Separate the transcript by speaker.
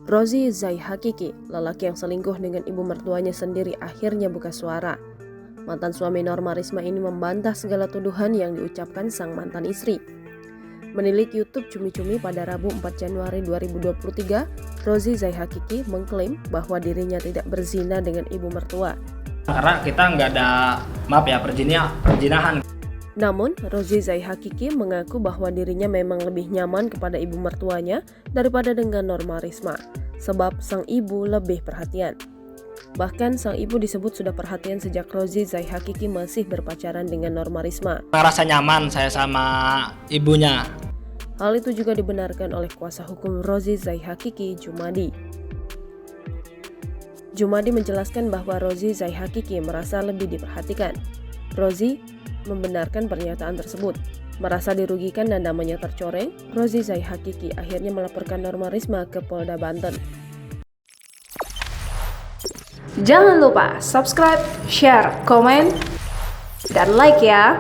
Speaker 1: Rozi Zai Hakiki, lelaki yang selingkuh dengan ibu mertuanya sendiri, akhirnya buka suara. Mantan suami Norma Risma ini membantah segala tuduhan yang diucapkan sang mantan istri. Menilik YouTube Cumi-Cumi pada Rabu 4 Januari 2023, Rozi Zai Hakiki mengklaim bahwa dirinya tidak berzina dengan ibu mertua.
Speaker 2: Karena kita nggak ada, perjinahan.
Speaker 1: Namun, Rozi Zai Hakiki mengaku bahwa dirinya memang lebih nyaman kepada ibu mertuanya daripada dengan Norma Risma, sebab sang ibu lebih perhatian. Bahkan sang ibu disebut sudah perhatian sejak Rozi Zai Hakiki masih berpacaran dengan Norma Risma.
Speaker 2: Merasa nyaman saya sama ibunya.
Speaker 1: Hal itu juga dibenarkan oleh kuasa hukum Rozi Zai Hakiki, Jumadi. Jumadi menjelaskan bahwa Rozi Zai Hakiki merasa lebih diperhatikan. Rozi membenarkan pernyataan tersebut. Merasa dirugikan dan namanya tercoreng, Rozi Zai Hakiki akhirnya melaporkan Norma Risma ke Polda Banten.
Speaker 3: Jangan lupa subscribe, share, komen, dan like ya!